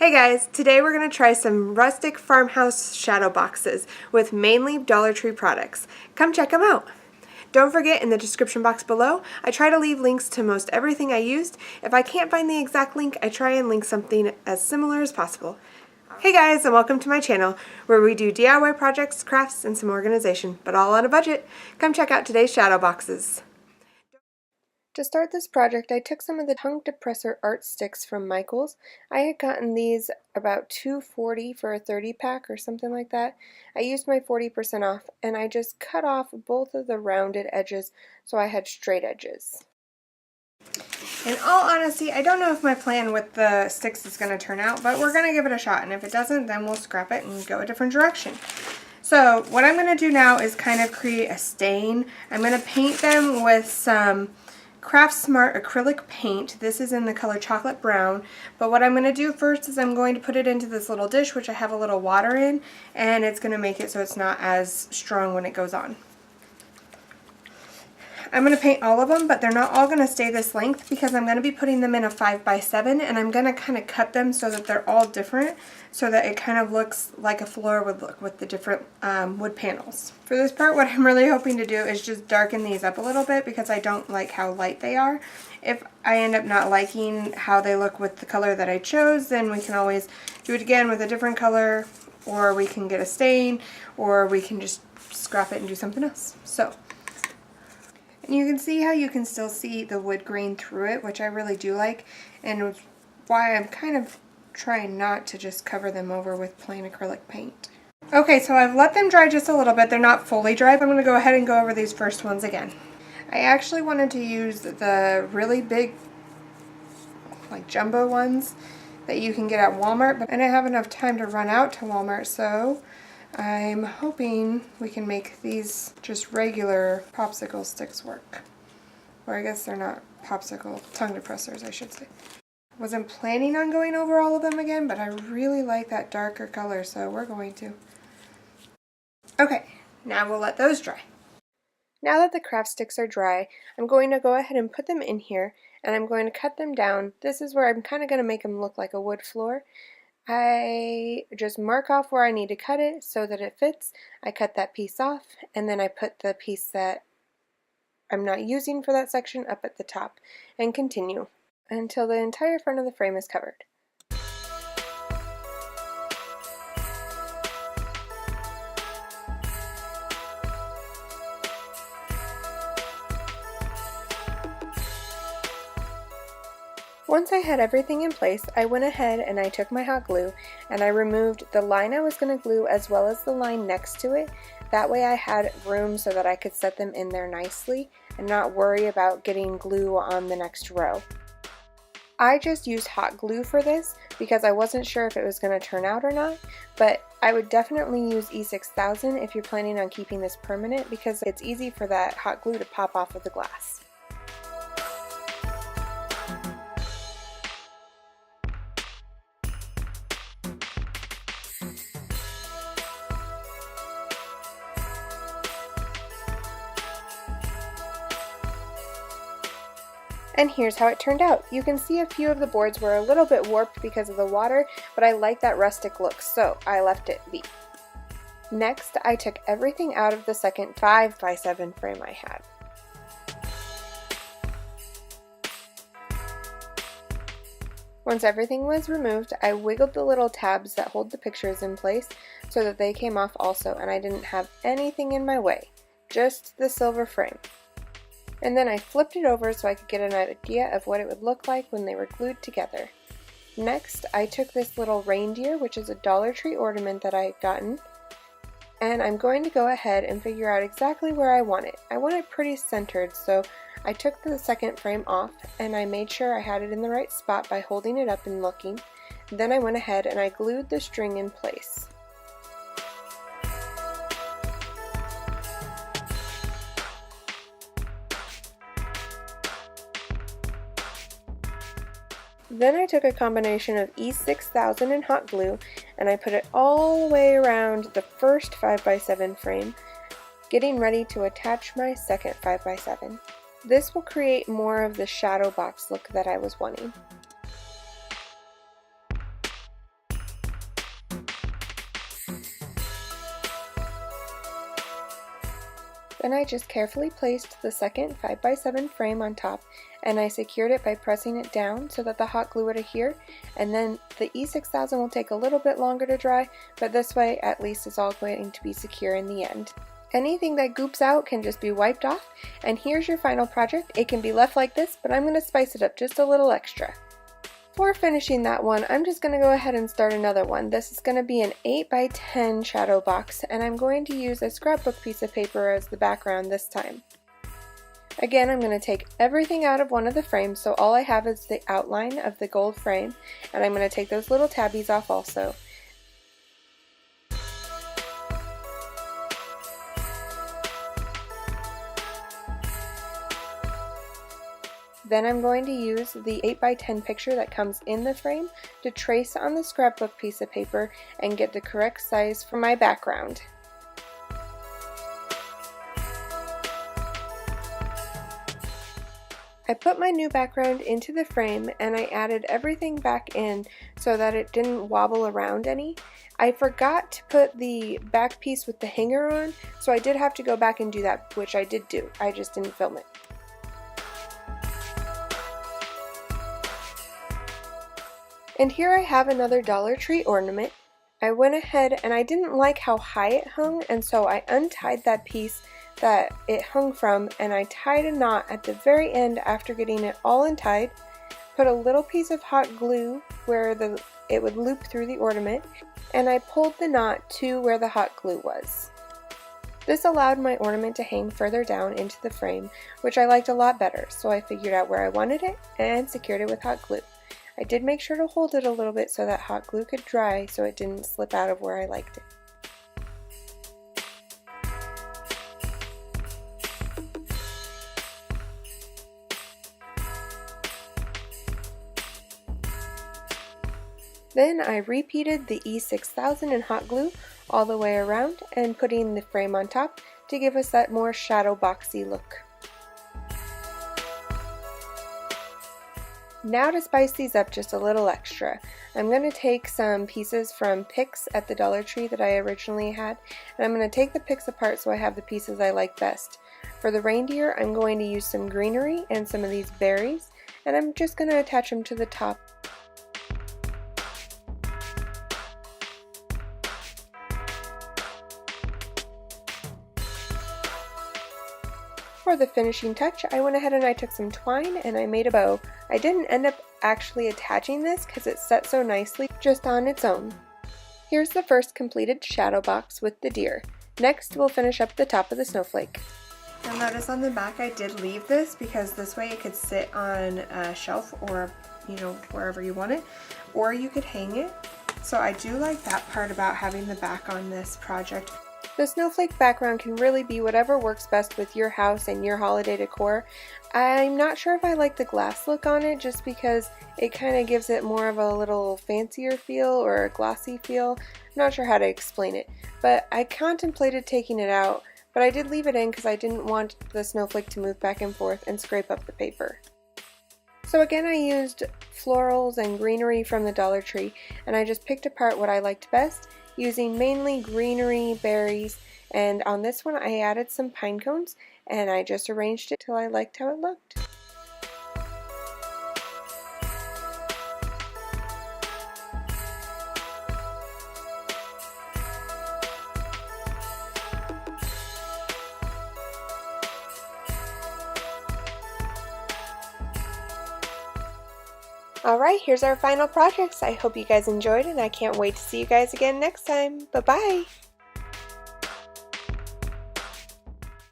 Hey guys, today we're going to try some rustic farmhouse shadow boxes with mainly Dollar Tree products. Come check them out. Don't forget, in the description box below, I try to leave links to most everything I used. If I can't find the exact link, I try and link something as similar as possible. Hey guys, and welcome to my channel where we do DIY projects, crafts, and some organization, but all on a budget. Come check out today's shadow boxes. To start this project, I took some of the tongue depressor art sticks from Michael's. I had gotten these about $2.40 for a 30 pack or something like that. I used my 40% off and I just cut off both of the rounded edges so I had straight edges. In all honesty, I don't know if my plan with the sticks is going to turn out, but we're going to give it a shot, and if it doesn't, then we'll scrap it and go a different direction. So what I'm going to do now is kind of create a stain. I'm going to paint them with some Craft Smart acrylic paint. This is in the color chocolate brown, but what I'm going to do first is I'm going to put it into this little dish which I have a little water in, and it's going to make it so it's not as strong when it goes on. I'm going to paint all of them, but they're not all going to stay this length because I'm going to be putting them in a 5x7, and I'm going to kind of cut them so that they're all different so that it kind of looks like a floor would look with the different wood panels. For this part, what I'm really hoping to do is just darken these up a little bit because I don't like how light they are. If I end up not liking how they look with the color that I chose, then we can always do it again with a different color, or we can get a stain, or we can just scrap it and do something else. So. And you can see how you can still see the wood grain through it, which I really do like, and why I'm kind of trying not to just cover them over with plain acrylic paint. Okay, so I've let them dry just a little bit. They're not fully dry, but I'm going to go ahead and go over these first ones again. I actually wanted to use the really big, like jumbo ones that you can get at Walmart, but I didn't have enough time to run out to Walmart, so I'm hoping we can make these just regular popsicle sticks work. Or I guess they're not popsicle, tongue depressors, I should say. Wasn't planning on going over all of them again, but I really like that darker color, so we're going to. Okay, now we'll let those dry. Now that the craft sticks are dry, I'm going to go ahead and put them in here, and I'm going to cut them down. This is where I'm kind of going to make them look like a wood floor. I just mark off where I need to cut it so that it fits. I cut that piece off, and then I put the piece that I'm not using for that section up at the top, and continue until the entire front of the frame is covered. Once I had everything in place, I went ahead and I took my hot glue and I removed the line I was going to glue as well as the line next to it. That way I had room so that I could set them in there nicely and not worry about getting glue on the next row. I just used hot glue for this because I wasn't sure if it was going to turn out or not, but I would definitely use E6000 if you're planning on keeping this permanent because it's easy for that hot glue to pop off of the glass. And here's how it turned out. You can see a few of the boards were a little bit warped because of the water, but I like that rustic look, so I left it be. Next, I took everything out of the second 5x7 frame I had. Once everything was removed, I wiggled the little tabs that hold the pictures in place so that they came off also, and I didn't have anything in my way, just the silver frame. And then I flipped it over so I could get an idea of what it would look like when they were glued together. Next, I took this little reindeer, which is a Dollar Tree ornament that I had gotten, and I'm going to go ahead and figure out exactly where I want it. I want it pretty centered, so I took the second frame off and I made sure I had it in the right spot by holding it up and looking. Then I went ahead and I glued the string in place. Then I took a combination of E6000 and hot glue and I put it all the way around the first 5x7 frame, getting ready to attach my second 5x7. This will create more of the shadow box look that I was wanting. Then I just carefully placed the second 5x7 frame on top, and I secured it by pressing it down so that the hot glue would adhere, and then the E6000 will take a little bit longer to dry, but this way at least it's all going to be secure in the end. Anything that goops out can just be wiped off, and here's your final project. It can be left like this, but I'm going to spice it up just a little extra. For finishing that one, I'm just going to go ahead and start another one. This is going to be an 8x10 shadow box, and I'm going to use a scrapbook piece of paper as the background this time. Again, I'm going to take everything out of one of the frames, so all I have is the outline of the gold frame, and I'm going to take those little tabbies off also. Then I'm going to use the 8x10 picture that comes in the frame to trace on the scrapbook piece of paper and get the correct size for my background. I put my new background into the frame and I added everything back in so that it didn't wobble around any. I forgot to put the back piece with the hanger on, so I did have to go back and do that, which I did do. I just didn't film it. And here I have another Dollar Tree ornament. I went ahead and I didn't like how high it hung, and so I untied that piece that it hung from, and I tied a knot at the very end after getting it all untied, put a little piece of hot glue where it would loop through the ornament, and I pulled the knot to where the hot glue was. This allowed my ornament to hang further down into the frame, which I liked a lot better, so I figured out where I wanted it and secured it with hot glue. I did make sure to hold it a little bit so that hot glue could dry so it didn't slip out of where I liked it. Then I repeated the E6000 in hot glue all the way around and putting the frame on top to give us that more shadow boxy look. Now to spice these up just a little extra, I'm going to take some pieces from picks at the Dollar Tree that I originally had, and I'm going to take the picks apart so I have the pieces I like best. For the reindeer, I'm going to use some greenery and some of these berries, and I'm just going to attach them to the top. For the finishing touch, I went ahead and I took some twine and I made a bow. I didn't end up actually attaching this because it set so nicely just on its own. Here's the first completed shadow box with the deer. Next, we'll finish up the top of the snowflake. You'll notice on the back I did leave this because this way it could sit on a shelf or, wherever you want it, or you could hang it. So I do like that part about having the back on this project. The snowflake background can really be whatever works best with your house and your holiday decor. I'm not sure if I like the glass look on it just because it kind of gives it more of a little fancier feel or a glossy feel. I'm not sure how to explain it, but I contemplated taking it out, but I did leave it in because I didn't want the snowflake to move back and forth and scrape up the paper. So again, I used florals and greenery from the Dollar Tree, and I just picked apart what I liked best, using mainly greenery, berries, and on this one I added some pine cones, and I just arranged it till I liked how it looked. Alright, here's our final projects. I hope you guys enjoyed and I can't wait to see you guys again next time. Bye-bye!